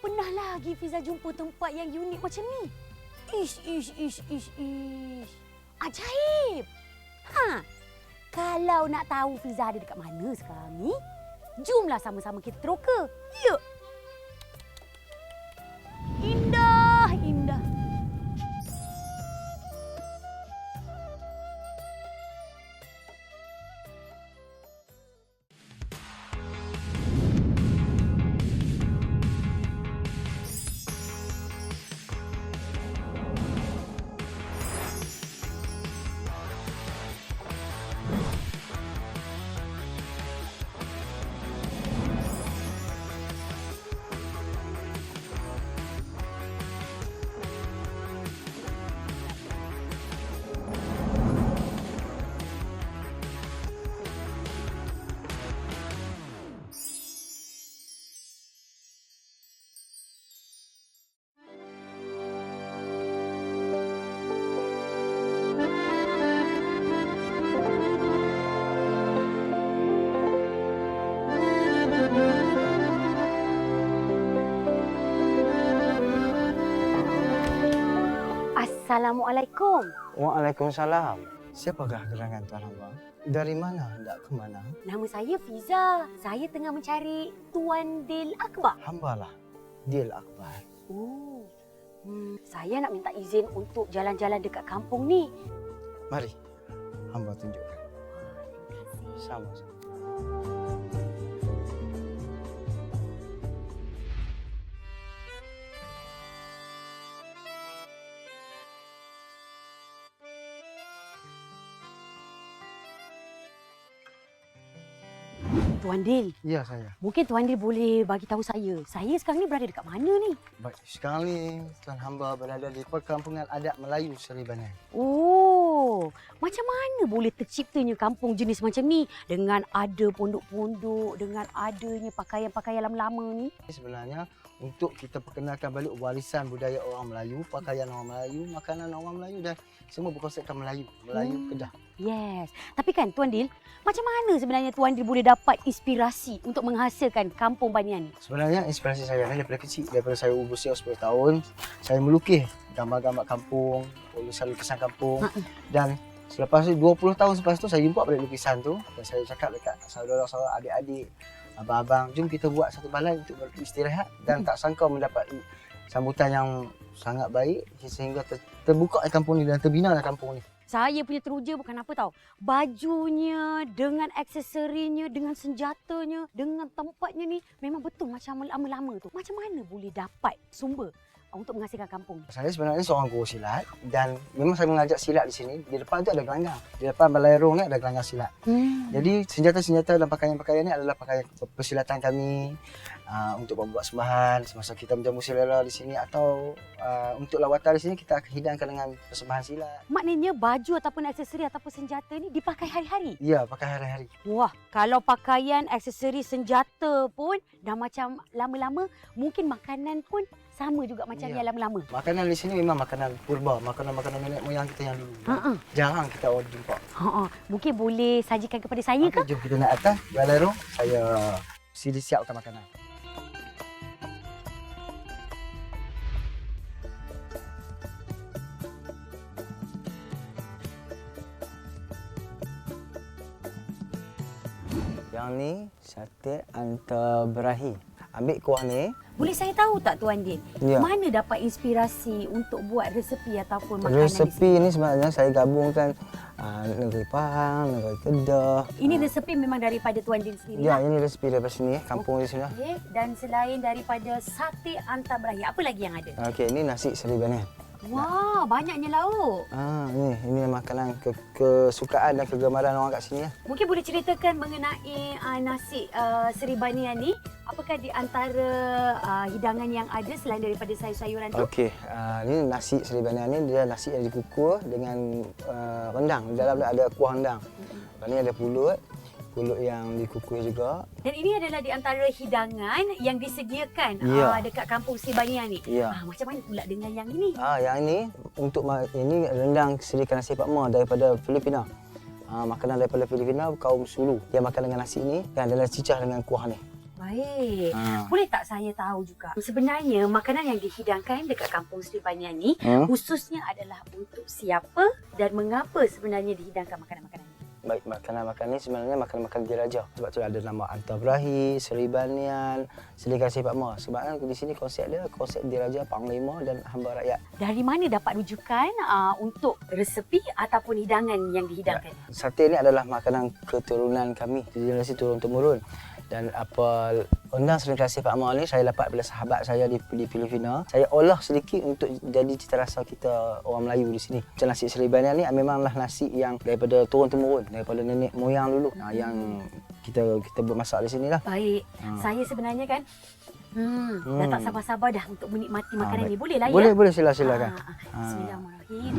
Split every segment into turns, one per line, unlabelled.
Tak pernah lagi Fiza jumpa tempat yang unik macam ni. Ish. Ajaib. Kalau nak tahu Fiza ada dekat mana sekarang ni, jomlah sama-sama kita teroka. Ya. Indah. Assalamualaikum.
Waalaikumsalam. Siapakah gerangan Tuan Hamba? Dari mana hendak ke mana?
Nama saya Fiza. Saya tengah mencari Tuan Dil Akbar.
Hambalah, Dil Akbar.
Oh. Saya nak minta izin untuk jalan-jalan dekat kampung ni.
Mari, hamba tunjukkan.
Terima kasih.
Sama-sama.
Tuan Dil,
Ya, saya.
mungkin Tuan Dil boleh bagi tahu saya sekarang ni berada dekat mana ni?
Baik, sekarang ni Tuan Hamba berada di perkampungan adat Melayu Seri Banai.
Oh, macam mana boleh terciptanya kampung jenis macam ni dengan ada pondok-pondok, dengan adanya pakaian-pakaian lama-lama ni?
Sebenarnya untuk kita perkenalkan balik warisan budaya orang Melayu, pakaian orang Melayu, makanan orang Melayu dan semua berkonsepkan Melayu Kedah.
Yes. Tapi kan Tuan Dil, macam mana sebenarnya Tuan Dil boleh dapat inspirasi untuk menghasilkan kampung Banian ni?
Sebenarnya inspirasi saya ni daripada kecil, daripada saya berusia 10 tahun, saya melukis gambar-gambar kampung, lukisan kampung dan selepas tu 20 tahun selepas tu saya buat balik lukisan tu dan saya cakap dekat saudara-saudara, adik-adik, abang-abang, jom kita buat satu balai untuk beristirahat dan tak sangka mendapat sambutan yang sangat baik sehingga terbuka kampung ni dan terbina kampung ni.
Saya punya teruja bukan apa tahu. Bajunya, dengan aksesorinya, dengan senjatanya, dengan tempatnya ni memang betul macam lama-lama tu. Macam mana boleh dapat sumber untuk menghasilkan kampung?
Saya sebenarnya seorang guru silat dan memang saya mengajar silat di sini. Di depan tu ada gelanggang. Di depan balai rong ni ada gelanggang silat. Jadi senjata-senjata dan pakaian-pakaian ni adalah pakaian persilatan kami untuk membuat sembahan semasa kita menjamu selera di sini atau untuk lawatan di sini kita akan hidangkan dengan persembahan silat.
Maknanya baju ataupun aksesori ataupun senjata ni dipakai hari-hari?
Ya, pakai hari-hari.
Wah, kalau pakaian, aksesori, senjata pun dah macam lama-lama, mungkin makanan pun sama juga macam yang lama-lama.
Makanan di sini memang makanan purba, makanan-makanan nenek moyang kita yang dulu. Jarang kita orang jumpa.
Mungkin boleh sajikan kepada saya ke?
Jom kita naik atas balai rong. Saya sidi siapkan makanan. Yang ni sate anta berahi. Ambil kuah ni.
Boleh saya tahu tak Tuan Din,
Ya.
mana dapat inspirasi untuk buat resepi ataupun makanan
Resepi ni sebenarnya saya gabungkan negeri Pahang, negeri Kedah.
Ini resepi memang daripada Tuan Din sendiri?
Ya, ini resepi daripada sini, kampung di sini.
Okay. Dan selain daripada sate anta berahi, apa lagi yang ada?
Okey, ini nasi seri Banai.
Wah, banyaknya lauk.
Ini makanan kesukaan dan kegemaran orang kat sini.
Mungkin boleh ceritakan mengenai nasi seri banian ni. Apakah di antara hidangan yang ada selain daripada sayur-sayuran tu?
Okey, ini nasi seri Banai ni dia nasi yang dikukur dengan rendang. Di dalam ada kuah rendang. Ini ada pulut yang dikukus juga.
Dan ini adalah di antara hidangan yang disediakan dekat kampung Seri Banian ni.
Ya.
Macam mana pula dengan yang ini?
Yang ini untuk ini rendang seri nasi Pak Ma daripada Filipina. Makanan daripada Filipina kaum Sulu. Dia makan dengan nasi ini dan adalah cicah dengan kuah ni.
Baik.
Ha.
Boleh tak saya tahu juga, sebenarnya makanan yang dihidangkan dekat Kampung Sri Banian ni khususnya adalah untuk siapa dan mengapa sebenarnya dihidangkan makanan-makanan ni?
Baik, makanan-makanan ni sebenarnya makanan-makanan diraja. Sebab tu ada nama Anta Berahi, Sri Banian, Sri Kasih Pak Mar. Sebab kan di sini konsep dia konsep diraja, panglima dan hamba rakyat.
Dari mana dapat rujukan untuk resepi ataupun hidangan yang dihidangkan?
Sate ni adalah makanan keturunan kami, generasi turun-temurun. Dan apa undang Sri Kasih Pak Mar ni saya dapat bila sahabat saya di Filipina. Saya olah sedikit untuk jadi cita rasa kita orang Melayu di sini. Macam nasi Sri Banian ni memanglah nasi yang daripada turun-temurun, daripada nenek moyang dulu. Yang kita buat masak di sini lah.
Baik. Saya sebenarnya kan dah tak sabar-sabar dah untuk menikmati makanan ni. Boleh lah
boleh,
ya?
Boleh, silakan.
Bismillahirrahmanirrahim.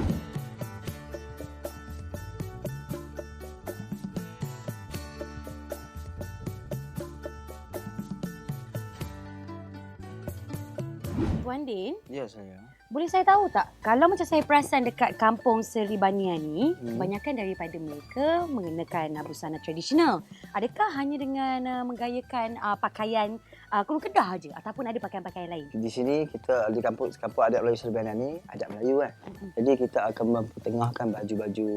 Tuan Din,
Ya, saya.
boleh saya tahu tak, kalau macam saya perasan dekat Kampung Sri Banian ni, kebanyakan daripada mereka mengenakan busana tradisional. Adakah hanya dengan menggayakan pakaian kurung kedah aja ataupun ada pakaian-pakaian lain?
Di sini kita di kampung adat Melayu Sri Banian ni adat Melayu kan. Jadi kita akan mempertengahkan baju-baju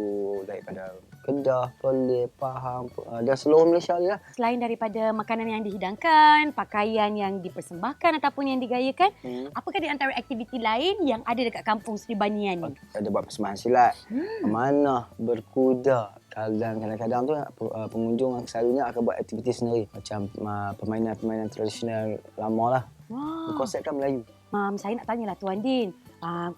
daripada Kedah, Perlis, Pahang dan seluruh Malaysia ni lah.
Selain daripada makanan yang dihidangkan, pakaian yang dipersembahkan ataupun yang digayakan, apakah di antara aktiviti lain yang ada dekat Kampung Sri Banian ni?
Ada buat persembahan silat, memanah, berkuda. Kadang-kadang tu pengunjung selalunya akan buat aktiviti sendiri. Macam permainan-permainan tradisional lama lah.
Wah.
Konsepkan Melayu.
Saya nak tanyalah Tuan Din.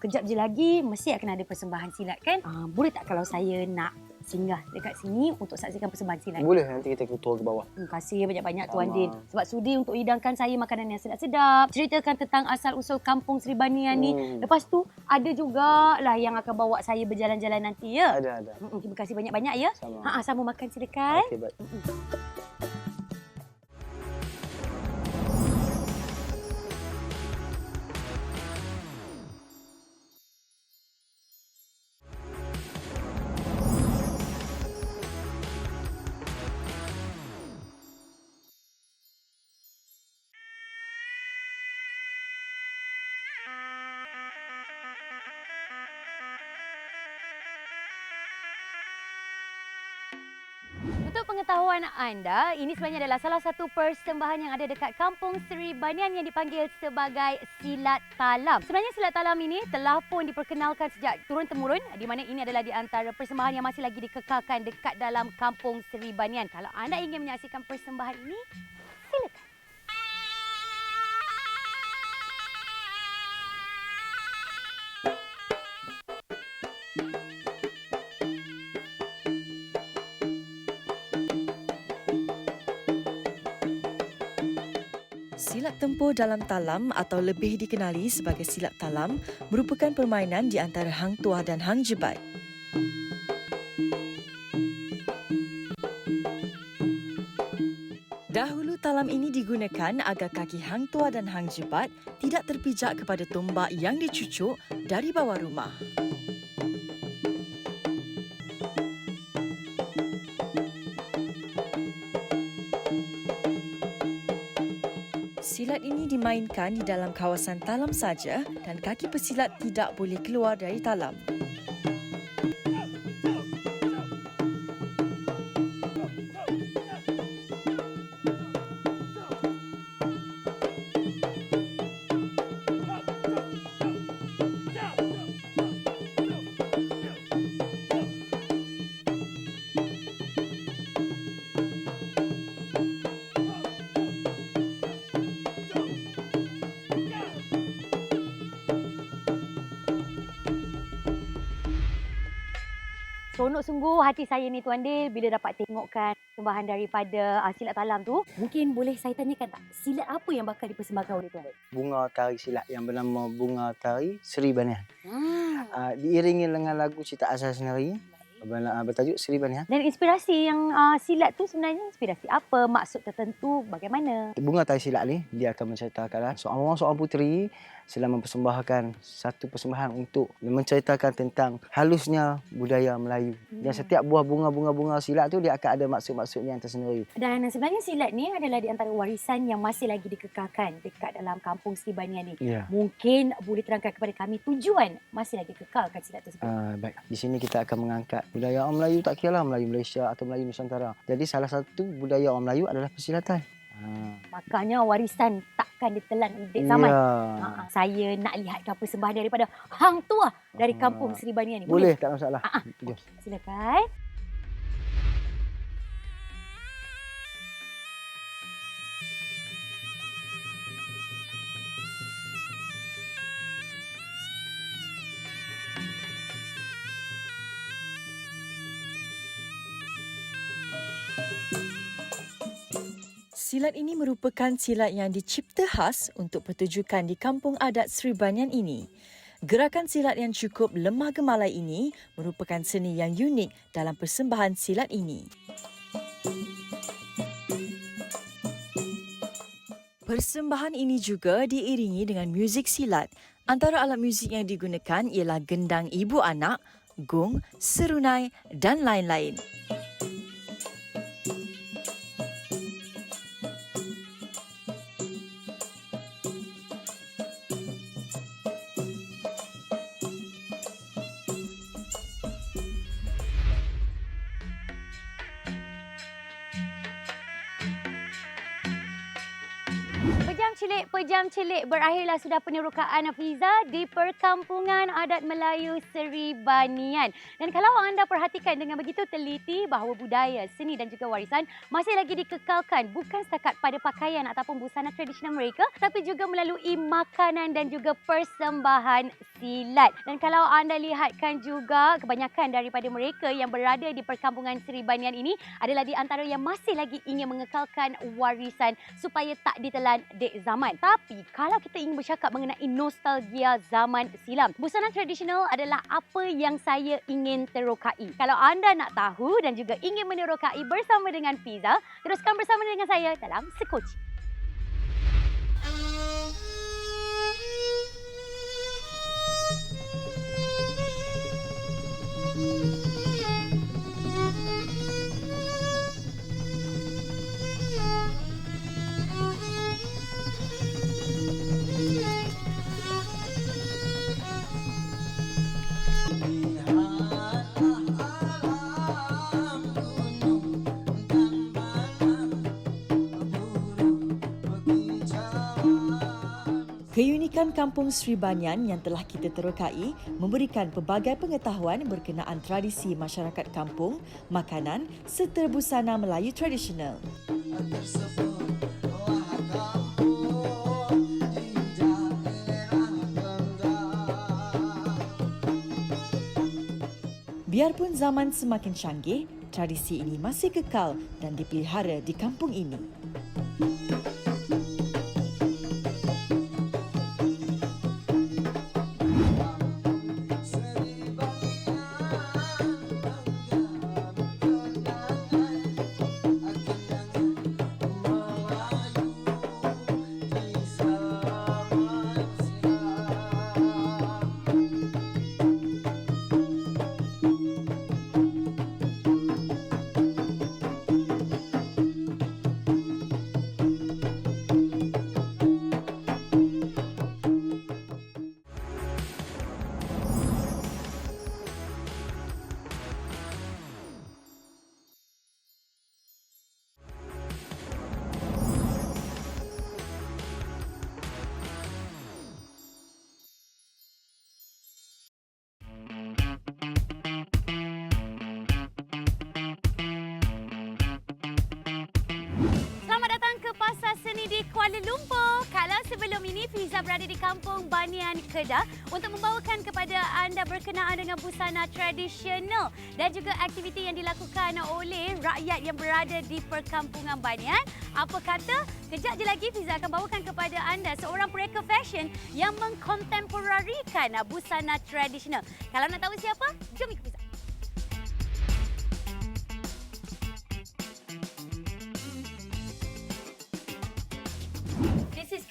Kejap je lagi mesti akan ada persembahan silat kan? Boleh tak kalau saya nak singgah dekat sini untuk saksikan persembahan silat?
Boleh, nanti kita turun ke bawah.
Terima kasih banyak-banyak Tuan Din. Sebab sudi untuk hidangkan saya makanan yang sedap-sedap. Ceritakan tentang asal-usul Kampung Sri Banian ni. Lepas tu ada jugalah yang akan bawa saya berjalan-jalan nanti ya.
Ada.
Terima kasih banyak-banyak ya.
Sama.
Sama makan silakan.
Okey, baik.
Untuk pengetahuan anda, ini sebenarnya adalah salah satu persembahan yang ada dekat Kampung Sri Banian yang dipanggil sebagai silat talam. Sebenarnya silat talam ini telah pun diperkenalkan sejak turun-temurun, di mana ini adalah di antara persembahan yang masih lagi dikekalkan dekat dalam Kampung Sri Banian. Kalau anda ingin menyaksikan persembahan ini, silakan.
Silat tempur dalam talam atau lebih dikenali sebagai silat talam merupakan permainan di antara Hang Tuah dan Hang Jebat. Dahulu talam ini digunakan agar kaki Hang Tuah dan Hang Jebat tidak terpijak kepada tombak yang dicucuk dari bawah rumah. Silat ini dimainkan di dalam kawasan talam saja dan kaki pesilat tidak boleh keluar dari talam.
Seronok sungguh hati saya ni Tuan Din bila dapat tengokkan persembahan daripada silat talam tu. Mungkin boleh saya tanyakan tak, silat apa yang bakal dipersembahkan oleh Tuan Din?
Bunga tari silat yang bernama Bunga Tari Sri Banian. Diiringi dengan lagu cipta asal sendiri bertajuk Sri Banian.
Dan inspirasi yang silat tu sebenarnya inspirasi apa? Maksud tertentu bagaimana?
Bunga Tari Silat ni dia akan menceritakan seorang puteri sedang mempersembahkan satu persembahan untuk menceritakan tentang halusnya budaya Melayu. Dan setiap buah bunga silat tu dia akan ada maksud-maksudnya yang tersendiri.
Dan sebenarnya silat ni adalah di antara warisan yang masih lagi dikekalkan dekat dalam kampung Sri Banian ni.
Ya.
Mungkin boleh terangkan kepada kami tujuan masih lagi kekalkan silat tersebut.
Baik. Di sini kita akan mengangkat budaya orang Melayu, tak kira lah Melayu Malaysia atau Melayu Nusantara. Jadi salah satu budaya orang Melayu adalah persilatan.
Makanya warisan takkan ditelan oleh dek zaman.
Ya.
Saya nak lihat persembahan daripada Hang Tuah dari kampung Sri Banian ni.
Boleh, tak masalah. Jom.
Silakan.
Silat ini merupakan silat yang dicipta khas untuk pertunjukan di kampung adat Sri Banian ini. Gerakan silat yang cukup lemah gemalai ini merupakan seni yang unik dalam persembahan silat ini. Persembahan ini juga diiringi dengan muzik silat. Antara alat muzik yang digunakan ialah gendang ibu anak, gong, serunai dan lain-lain.
Pejam cilik berakhirlah sudah penerokaan Fiza di perkampungan adat Melayu Sri Banian. Dan kalau anda perhatikan dengan begitu teliti bahawa budaya, seni dan juga warisan masih lagi dikekalkan bukan setakat pada pakaian ataupun busana tradisional mereka, tapi juga melalui makanan dan juga persembahan silat. Dan kalau anda lihatkan juga kebanyakan daripada mereka yang berada di perkampungan Sri Banian ini adalah di antara yang masih lagi ingin mengekalkan warisan supaya tak ditelan dek zaman. Tapi kalau kita ingin bercakap mengenai nostalgia zaman silam, busana tradisional adalah apa yang saya ingin terokai. Kalau anda nak tahu dan juga ingin menerokai bersama dengan Fiza, teruskan bersama dengan saya dalam Sekoci.
Keunikan kampung Sri Banian yang telah kita terokai memberikan pelbagai pengetahuan berkenaan tradisi masyarakat kampung, makanan serta busana Melayu tradisional. Biarpun zaman semakin canggih, tradisi ini masih kekal dan dipelihara di kampung ini. Kuala Lumpur. Kalau sebelum ini Fiza berada di kampung Banian Kedah untuk membawakan kepada anda berkenaan dengan busana tradisional dan juga aktiviti yang dilakukan oleh rakyat yang berada di perkampungan Banian. Apa kata, kejap je lagi Fiza akan bawakan kepada anda seorang pereka fashion yang mengkontemporarikan busana tradisional. Kalau nak tahu siapa, jom ikut Fiza.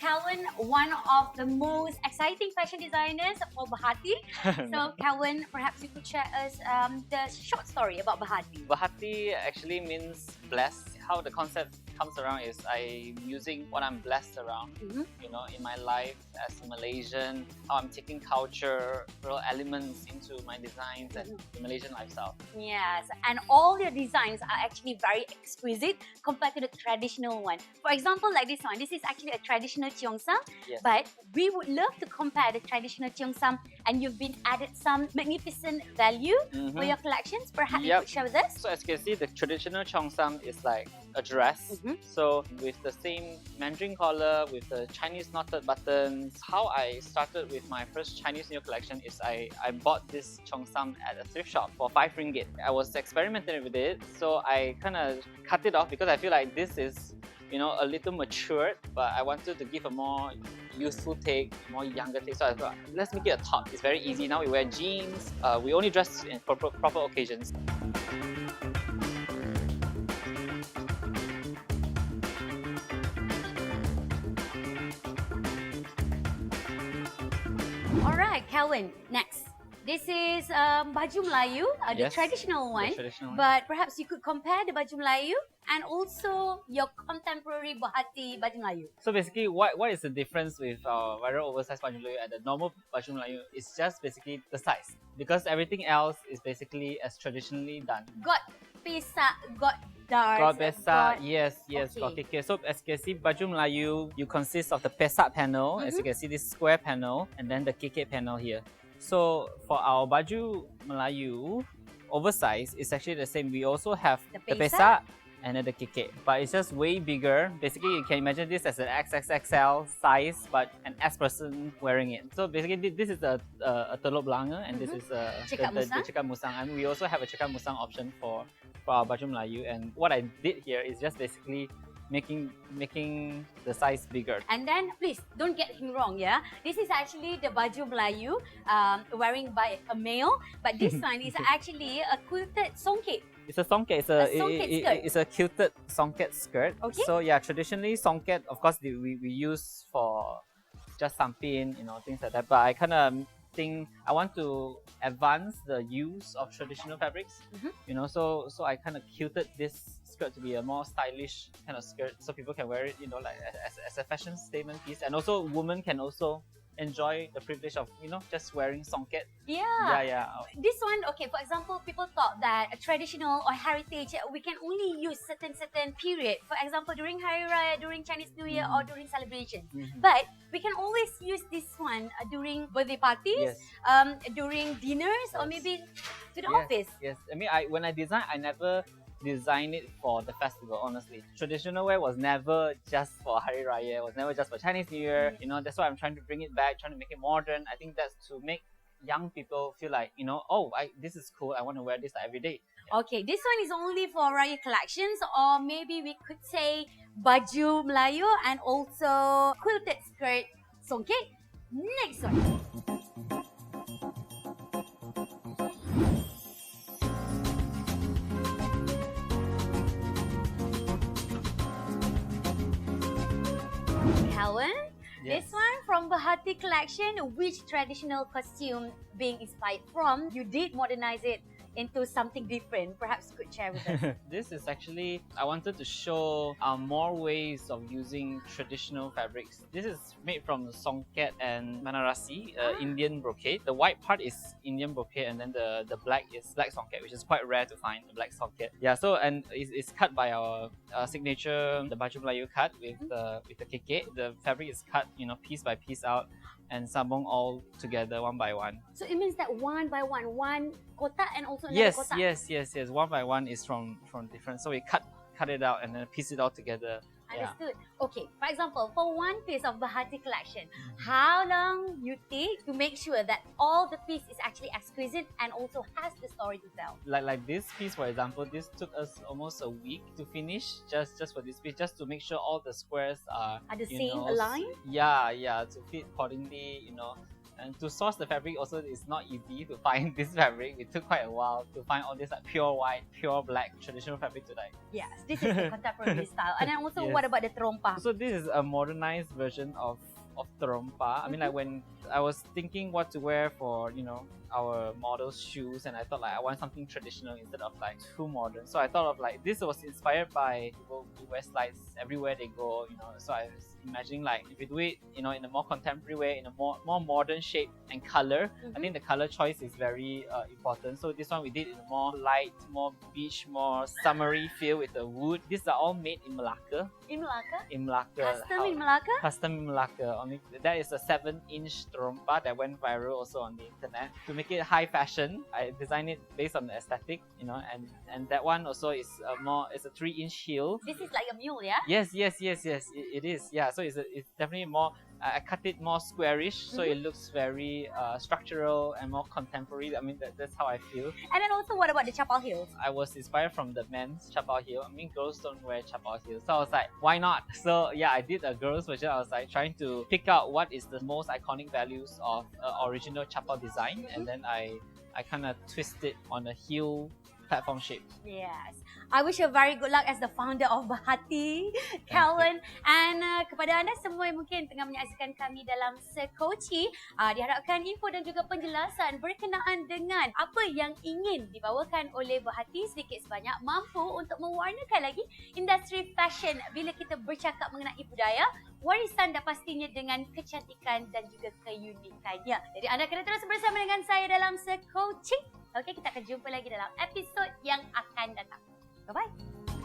Calvin, one of the most exciting fashion designers for Bahati. So Calvin, perhaps you could share us the short story about Bahati.
Bahati actually means blessed. How the concept comes around is I'm using what I'm blessed around, you know, in my life as a Malaysian, how I'm taking cultural elements into my designs and the Malaysian lifestyle.
Yes, and all your designs are actually very exquisite compared to the traditional one. For example, like this one, this is actually a traditional cheongsam,
Yes.
but we would love to compare the traditional cheongsam, and you've been added some magnificent value for your collections. Perhaps you
Yep.
could share with us.
So as you can see, the traditional cheongsam is like a dress. So with the same Mandarin collar, with the Chinese knotted buttons. How I started with my first Chinese New Year collection is I bought this cheongsam at a thrift shop for 5 ringgit. I was experimenting with it, so I kind of cut it off because I feel like this is, you know, a little matured, but I wanted to give a more youthful take, more younger take. So I thought, let's make it a top. It's very easy. Now we wear jeans. We only dress in proper occasions.
Alright, Calvin, next. This is baju Melayu, the
Yes,
traditional one.
The traditional one.
But perhaps you could compare the baju Melayu and also your contemporary Bahati baju Melayu.
So basically, what is the difference with our viral oversized baju Melayu and the normal baju Melayu? It's just basically the size, because everything else is basically as traditionally done.
Got pesak, got darts,
Got pesak, yes,
okay.
got keke. So as you can see, baju Melayu, you consist of the pesak panel, as you can see this square panel, and then the keke panel here. So for our baju Melayu, oversized, it's actually the same. We also have
The
the pesak and then the keke, but it's just way bigger. Basically, you can imagine this as an XXXL size, but an S person wearing it. So basically, this is a telok belanga, and this is
Cekak
the
musang.
cekak musang, and we also have a cekak musang option for our baju Melayu. And what I did here is just basically making the size bigger.
And then, please don't get him wrong, yeah. This is actually the baju Melayu wearing by a male, but this one is actually a quilted songket.
It's a songket. It's a quilted songket skirt.
Okay.
So yeah, traditionally songket, of course, we use for just sampin, you know, things like that. But I kind of think I want to advance the use of traditional fabrics. You know, so I kind of quilted this skirt to be a more stylish kind of skirt, so people can wear it, you know, like as a fashion statement piece, and also women can also enjoy the privilege of, you know, just wearing songket. Yeah.
This one, okay, for example, people thought that a traditional or heritage, we can only use certain period. For example, during Hari Raya, during Chinese New Year, or during celebrations. But we can always use this one during birthday parties,
Yes.
during dinners, or maybe to the
Yes,
office.
Yes, I mean, when I design, I never design it for the festival, honestly. Traditional wear was never just for Hari Raya, it was never just for Chinese New Year. You know, that's why I'm trying to bring it back, trying to make it modern. I think that's to make young people feel like, you know, oh, this is cool, I want to wear this every day.
Okay, this one is only for Raya collections, or maybe we could say baju Melayu and also quilted skirt songket. Next one. Calvin,
Yes.
this one from Bahati collection, which traditional costume being inspired from? You did modernize it into something different. Perhaps you could share with us.
This is actually, I wanted to show more ways of using traditional fabrics. This is made from songket and Banarasi, Indian brocade. The white part is Indian brocade, and then the black is black songket, which is quite rare to find, the black songket. Yeah, so, and it's cut by our signature, the baju Melayu cut with the keke. The fabric is cut, you know, piece by piece out, and sabong all together one by one.
So it means that one by one kotak and also another kotak.
Yes. One by one is from different. So we cut it out and then piece it all together. Yeah.
Understood. Okay, for example, for one piece of Bahati collection, how long you take to make sure that all the piece is actually exquisite and also has the story to tell?
Like this piece, for example, this took us almost a week to finish, just for this piece, just to make sure all the squares are
Are the
you
same
know,
aligned?
Yeah, to fit accordingly, you know. And to source the fabric also is not easy to find this fabric. It took quite a while to find all this like pure white, pure black traditional fabric to like.
Yes, this is the contemporary style. And then also,
Yes.
what about the trompa?
So this is a modernized version of trompa. I mean, like when I was thinking what to wear for, you know, our models' shoes, and I thought like I want something traditional instead of like too modern. So I thought of like this was inspired by people who wear slides everywhere they go, you know. So I was imagining like if you do it, you know, in a more contemporary way, in a more modern shape and color. I think the color choice is very important. So this one we did in a more light, more beach, more summery feel with the wood. These are all made in Malacca.
In Melaka?
In Malacca.
Custom in Melaka?
Custom in Malacca. Only that is a 7-inch trompa that went viral also on the internet. To make it high fashion, I designed it based on the aesthetic, you know, and that one also is it's a 3-inch heel.
This is like a mule, yeah?
Yes, it is. Yeah, so it's definitely more. I cut it more squarish, so it looks very structural and more contemporary. I mean, that's how I feel.
And then also, what about the chapal heels?
I was inspired from the men's chapal heel. I mean, girls don't wear chapal heels, so I was like, why not? So yeah, I did a girls version. I was like trying to pick out what is the most iconic values of original chapal design, and then I kind of twist it on a heel platform shape.
Yes. I wish you very good luck as the founder of Bahati, Calvin. And kepada anda semua yang mungkin tengah menyaksikan kami dalam Sekoci, diharapkan info dan juga penjelasan berkenaan dengan apa yang ingin dibawakan oleh Bahati sedikit sebanyak mampu untuk mewarnakan lagi industri fashion bila kita bercakap mengenai budaya, warisan dan pastinya dengan kecantikan dan juga keunikannya. Jadi anda kena terus bersama dengan saya dalam Sekoci. Okey, kita akan jumpa lagi dalam episod yang akan datang. Bye-bye.